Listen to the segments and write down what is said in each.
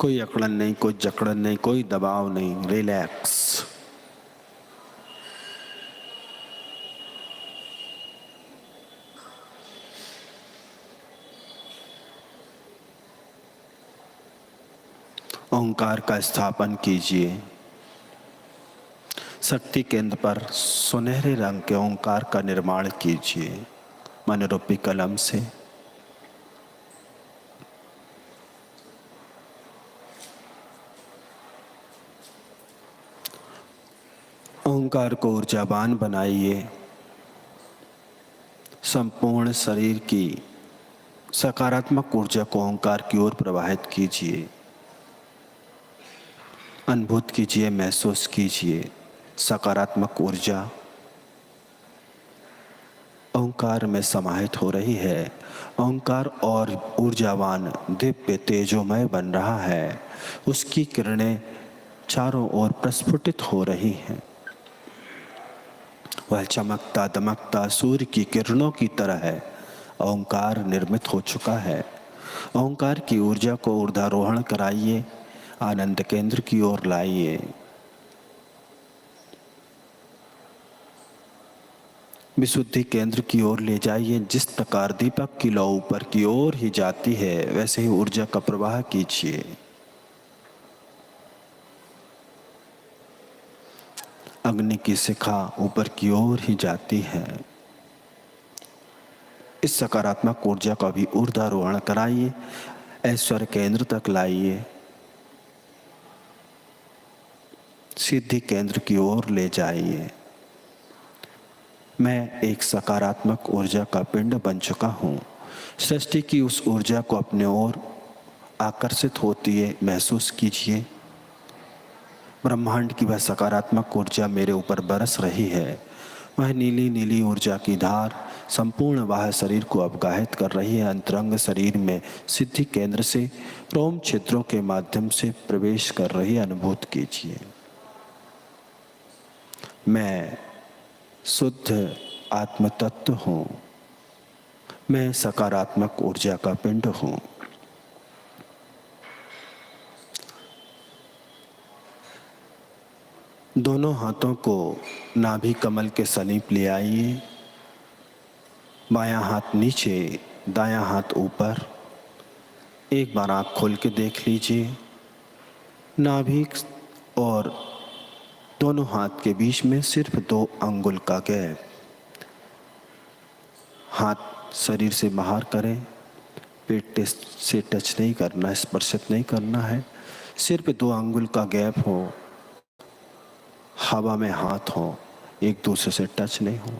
कोई अकड़न नहीं, कोई जकड़न नहीं, कोई दबाव नहीं, रिलैक्स। ओंकार का स्थापन कीजिए। शक्ति केंद्र पर सुनहरे रंग के ओंकार का निर्माण कीजिए मन रूपी कलम से। ओंकार को ऊर्जावान बनाइए। संपूर्ण शरीर की सकारात्मक ऊर्जा को ओंकार की ओर प्रवाहित कीजिए। अनुभूत कीजिए, महसूस कीजिए सकारात्मक ऊर्जा ओंकार में समाहित हो रही है। ओंकार और ऊर्जावान दिव्य तेजोमय बन रहा है। उसकी किरणें चारों ओर प्रस्फुटित हो रही हैं। वह चमकता दमकता सूर्य की किरणों की तरह है। ओंकार निर्मित हो चुका है। ओंकार की ऊर्जा को ऊर्ध्वारोहण कराइए, आनंद केंद्र की ओर लाइए। विशुद्धि केंद्र की ओर ले जाइए। जिस प्रकार दीपक की लौ ऊपर की ओर ही जाती है, वैसे ही ऊर्जा का प्रवाह कीजिए। अग्नि की शिखा ऊपर की ओर ही जाती है। इस सकारात्मक ऊर्जा का भी ऊर्ध्वारोहण कराइए, ऐश्वर्य केंद्र तक लाइए, सिद्धि केंद्र की ओर ले जाइए। मैं एक सकारात्मक ऊर्जा का पिंड बन चुका हूँ। सृष्टि की उस ऊर्जा को अपने ओर आकर्षित होती है महसूस कीजिए। ब्रह्मांड की वह सकारात्मक ऊर्जा मेरे ऊपर बरस रही है। वह नीली नीली ऊर्जा की धार संपूर्ण बाह्य शरीर को अपगाहित कर रही है। अंतरंग शरीर में सिद्धि केंद्र से रोम छिद्रों के माध्यम से प्रवेश कर रही अनुभूत कीजिए। मैं शुद्ध आत्म तत्व हूँ। मैं सकारात्मक ऊर्जा का पिंड हूँ। दोनों हाथों को नाभि कमल के समीप ले आइए। बायां हाथ नीचे, दायां हाथ ऊपर। एक बार आँख खोल के देख लीजिए। नाभि और दोनों हाथ के बीच में सिर्फ 2 अंगुल का गैप। हाथ शरीर से बाहर करें। पेट से टच नहीं करना, स्पर्शित नहीं करना है। सिर्फ 2 अंगुल का गैप हो, हवा में हाथ हो, एक दूसरे से टच नहीं हो।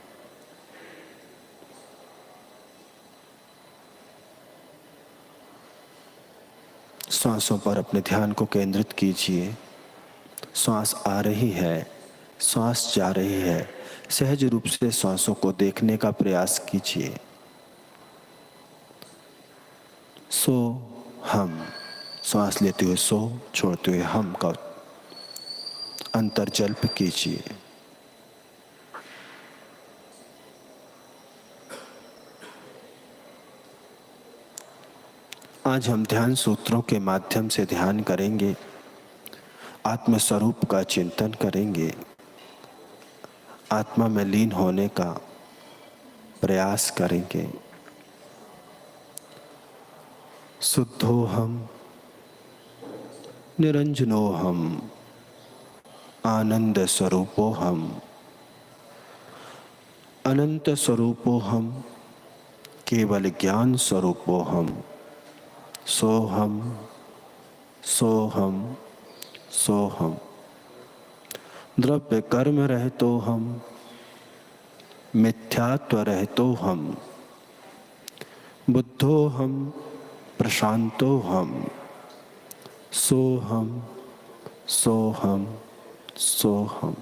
श्वासों पर अपने ध्यान को केंद्रित कीजिए। श्वास आ रही है, श्वास जा रही है। सहज रूप से श्वासों को देखने का प्रयास कीजिए। सो हम, श्वास लेते हुए सो, छोड़ते हुए हम का अंतर्जल्प कीजिए। आज हम ध्यान सूत्रों के माध्यम से ध्यान करेंगे, आत्मस्वरूप का चिंतन करेंगे, आत्मा में लीन होने का प्रयास करेंगे। शुद्धोहम निरंजनोहम आनंद स्वरूपोहम अनंत स्वरूपोहम केवल ज्ञान स्वरूपोहम सोहम सोहम सोहम द्रव्य कर्म रहतो हम मिथ्यात्व रहतो हम बुद्धो हम प्रशांतो हम सोहम सोहम सोहम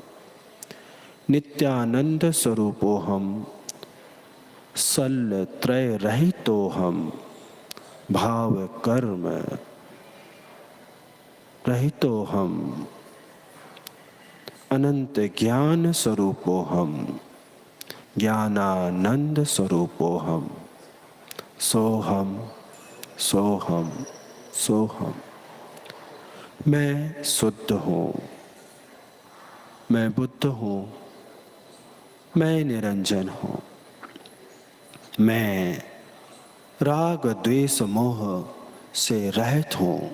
नित्यानंद स्वरूपो हम सल त्रय रहितो हम भाव कर्म रहितो हम अनंत ज्ञान स्वरूपो हम ज्ञानानंद स्वरूपो हम सोहम सोहम सोहम मैं शुद्ध हूँ, मैं बुद्ध हूँ, मैं निरंजन हूँ। मैं राग द्वेष मोह से रहित हूँ।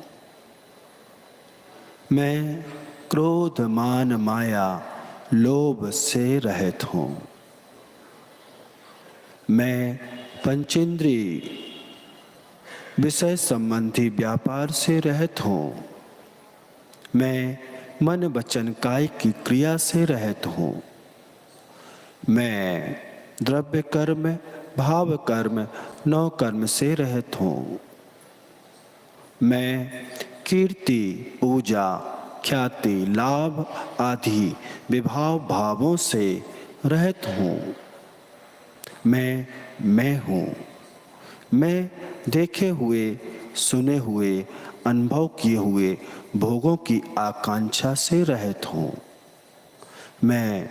मैं क्रोध मान माया लोभ से रहित हूँ। मैं पंचेंद्रिय विषय संबंधी व्यापार से रहित हूँ। मैं मन वचन काय की क्रिया से रहित हूँ। मैं द्रव्य कर्म भाव कर्म नौ कर्म से रहित हूँ। मैं कीर्ति पूजा ख्याति लाभ आदि विभाव भावों से रहित हूँ। मैं हूँ। मैं देखे हुए सुने हुए अनुभव किए हुए भोगों की आकांक्षा से रहित हूँ। मैं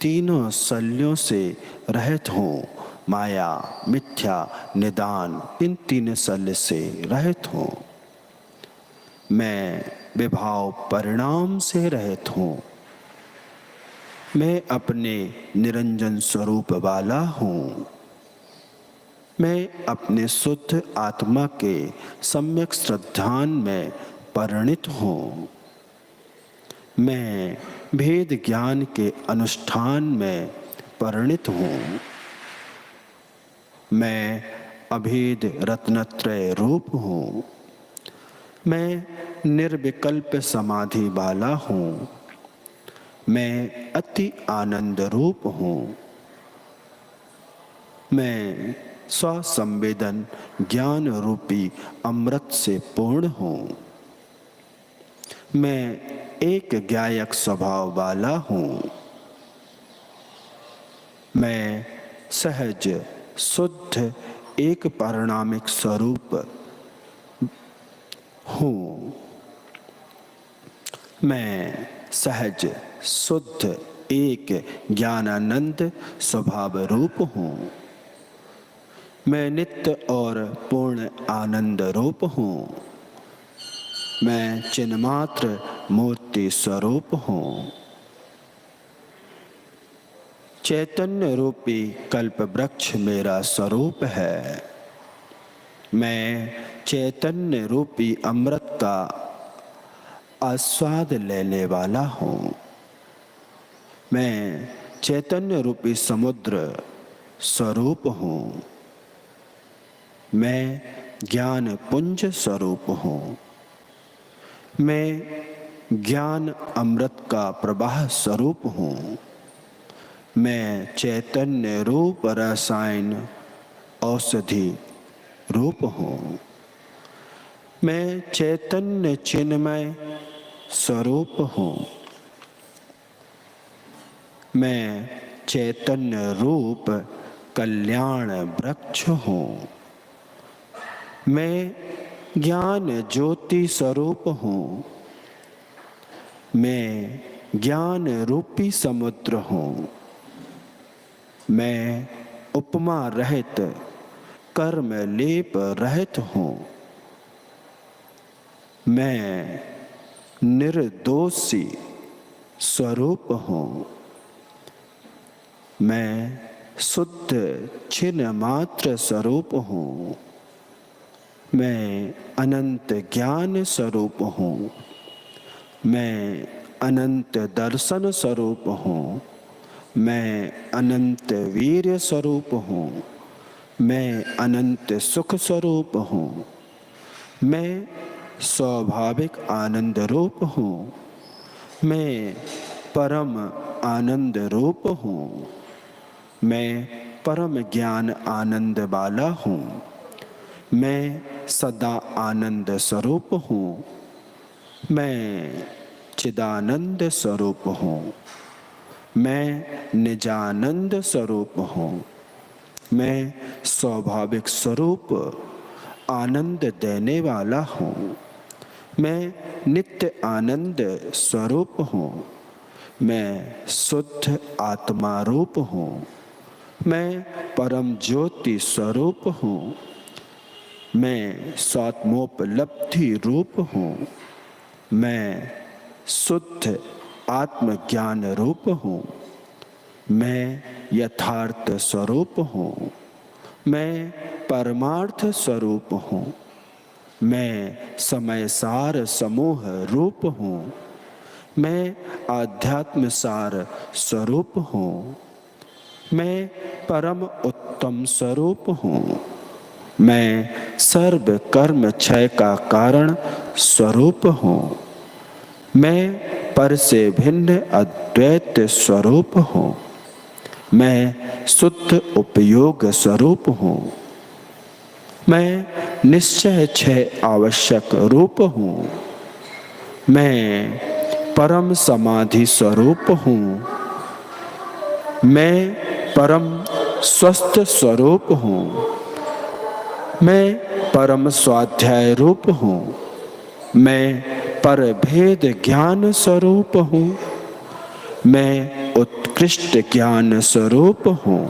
तीनों शल्यों से रहित हूँ। माया मिथ्या निदान इन तीन शल्य से रहित हूँ। मैं विभाव परिणाम से रहित हूँ। मैं अपने निरंजन स्वरूप वाला हूँ। मैं अपने शुद्ध आत्मा के सम्यक श्रद्धान में परिणित हूँ। मैं भेद ज्ञान के अनुष्ठान में परिणित हूँ। मैं अभेद रत्नत्रय रूप हूँ। मैं निर्विकल्प समाधि वाला हूँ। मैं अति आनंद रूप हूँ। मैं स्वसंवेदन ज्ञान रूपी अमृत से पूर्ण हूँ। मैं एक ज्ञायक स्वभाव वाला हूँ। मैं सहज शुद्ध एक पारणामिक स्वरूप हूँ। मैं सहज शुद्ध एक ज्ञानानंद स्वभाव रूप हूँ। मैं नित्य और पूर्ण आनंद रूप हूँ। मैं चिन्मात्र मूर्ति स्वरूप हूँ। चैतन्य रूपी कल्प वृक्ष मेरा स्वरूप है। मैं चैतन्य रूपी अमृत का आस्वाद लेने वाला हूँ। मैं चैतन्य रूपी समुद्र स्वरूप हूँ। मैं ज्ञान पुंज स्वरूप हूँ। मैं ज्ञान अमृत का प्रवाह स्वरूप हूँ। मैं चैतन्य रूप रसायन औषधि रूप हूँ। मैं चैतन्य चिन्मय स्वरूप हूँ। मैं चैतन्य रूप कल्याण वृक्ष हूँ। मैं ज्ञान ज्योति स्वरूप हूँ। मैं ज्ञान रूपी समुद्र हूँ। मैं उपमा रहित कर्म लेप रहित हूँ। मैं निर्दोषी स्वरूप हूँ। मैं शुद्ध छिन्न मात्र स्वरूप हूँ। मैं अनंत ज्ञान स्वरूप हूँ। मैं अनंत दर्शन स्वरूप हूँ। मैं अनंत वीर्य स्वरूप हूँ। मैं अनंत सुख स्वरूप हूँ। मैं स्वाभाविक आनंद रूप हूँ। मैं परम आनंद रूप हूँ। मैं परम ज्ञान आनंद वाला हूँ। मैं सदा आनंद स्वरूप हूँ। मैं चिदानंद स्वरूप हूँ। मैं निजानंद स्वरूप हूँ। मैं स्वाभाविक स्वरूप आनंद देने वाला हूँ। मैं नित्य आनंद स्वरूप हूँ। मैं शुद्ध आत्मा रूप हूँ। मैं परम ज्योति स्वरूप हूँ। मैं स्वात्मोपलब्धि रूप हूँ। मैं शुद्ध आत्मज्ञान रूप हूँ। मैं यथार्थ स्वरूप हूँ। मैं परमार्थ स्वरूप हूँ। मैं समयसार समूह रूप हूँ। मैं आध्यात्म सार स्वरूप हूँ। मैं परम उत्तम स्वरूप हूँ। मैं सर्व कर्म क्षय का कारण स्वरूप हूँ। मैं पर से भिन्न अद्वैत स्वरूप हूँ। मैं शुद्ध उपयोग स्वरूप हूँ। मैं निश्चय क्षय आवश्यक रूप हूँ। मैं परम समाधि स्वरूप हूँ। मैं परम स्वस्थ स्वरूप हूँ। मैं परम स्वाध्याय रूप हूँ। मैं पर भेद ज्ञान स्वरूप हूँ। मैं उत्कृष्ट ज्ञान स्वरूप हूँ।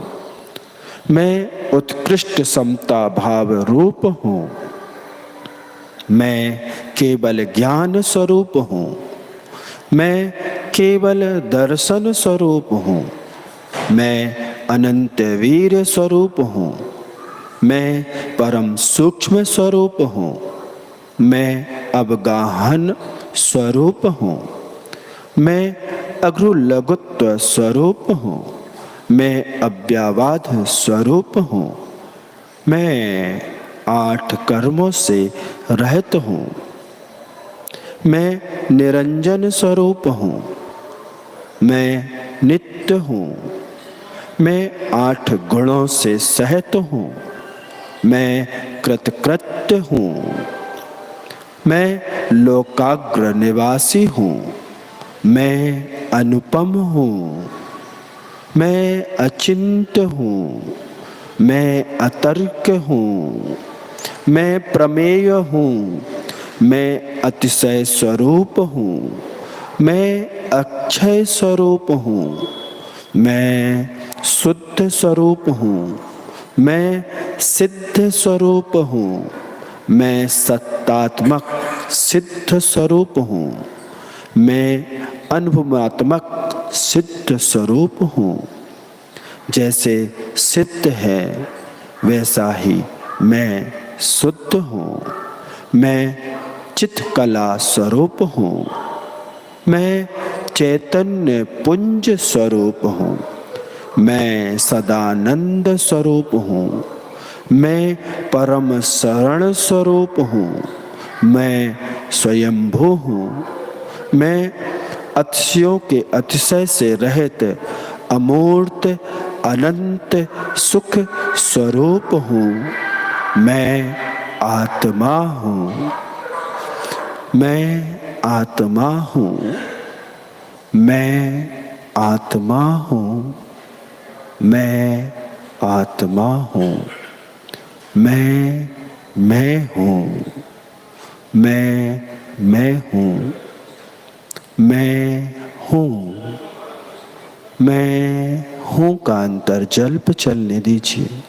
मैं उत्कृष्ट समता भाव रूप हूँ। मैं केवल ज्ञान स्वरूप हूँ। मैं केवल दर्शन स्वरूप हूँ। मैं अनंत वीर स्वरूप हूँ। मैं परम सूक्ष्म स्वरूप हूँ। मैं अवगाहन स्वरूप हूँ। मैं अघ्रु लघुत्व स्वरूप हूँ। मैं अव्ययवाद स्वरूप हूँ। मैं 8 कर्मों से रहित हूँ। मैं निरंजन स्वरूप हूँ। मैं नित्य हूँ। मैं 8 गुणों से सहित हूँ। मैं कृतकृत्य हूँ। मैं लोकाग्र निवासी हूँ। मैं अनुपम हूँ। मैं अचिंत हूँ। मैं अतर्क हूँ। मैं प्रमेय हूँ। मैं अतिशय स्वरूप हूँ। मैं अक्षय स्वरूप हूँ। मैं शुद्ध स्वरूप हूँ। मैं सिद्ध स्वरूप हूँ। मैं सत्तात्मक सिद्ध स्वरूप हूँ। मैं अनुभवात्मक सिद्ध स्वरूप हूँ। जैसे सिद्ध है वैसा ही मैं शुद्ध हूँ। मैं चित्कला स्वरूप हूँ। मैं चैतन्य पुंज स्वरूप हूँ। मैं सदानंद स्वरूप हूँ। मैं परम शरण स्वरूप हूँ। मैं स्वयंभू हूँ। मैं अतिशयों के अतिशय से रहित अमूर्त अनंत सुख स्वरूप हूँ। मैं आत्मा हूँ। मैं आत्मा हूँ। मैं आत्मा हूँ। मैं आत्मा हूँ। मैं हूँ। मैं हूँ। मैं हूँ। मैं हूँ का अंतर्जल्प चलने दीजिए।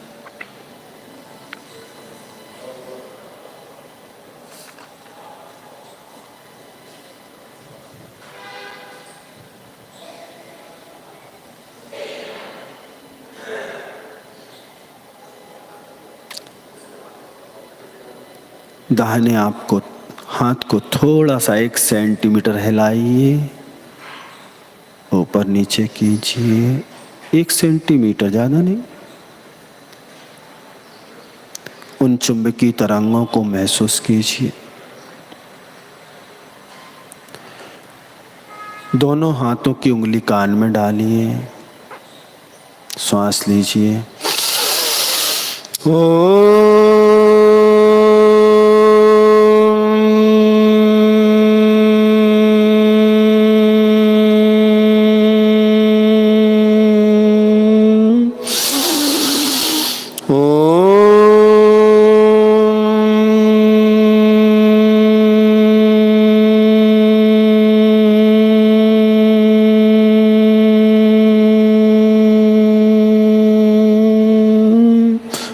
दाहिने आपको हाथ को थोड़ा सा 1 सेंटीमीटर हिलाइए, ऊपर नीचे कीजिए। 1 सेंटीमीटर, ज़्यादा नहीं। उन चुंबकीय तरंगों को महसूस कीजिए। दोनों हाथों की उंगली कान में डालिए, श्वास लीजिए।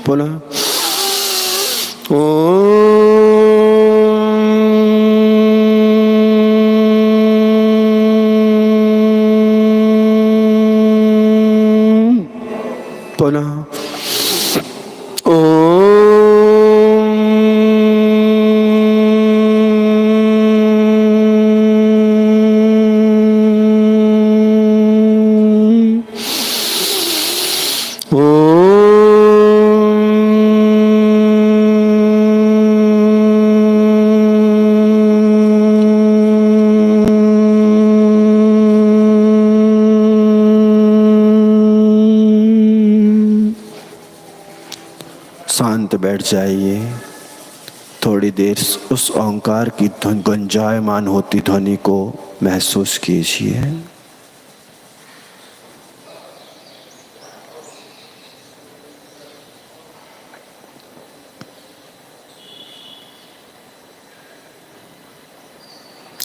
पुनः पुनः शांत बैठ जाइए। थोड़ी देर उस ओंकार की गुंजायमान होती ध्वनि को महसूस कीजिए।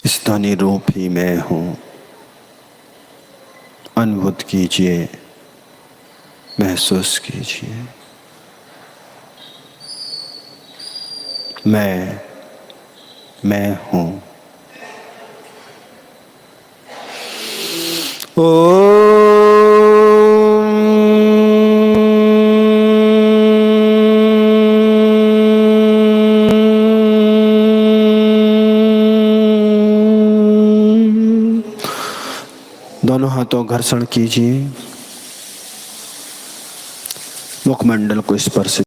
इस ध्वनि रूप ही मैं हूँ। अनुभूत कीजिए, महसूस कीजिए। मैं हूँ। दोनों हाथों घर्षण कीजिए, मुखमंडल को स्पर्श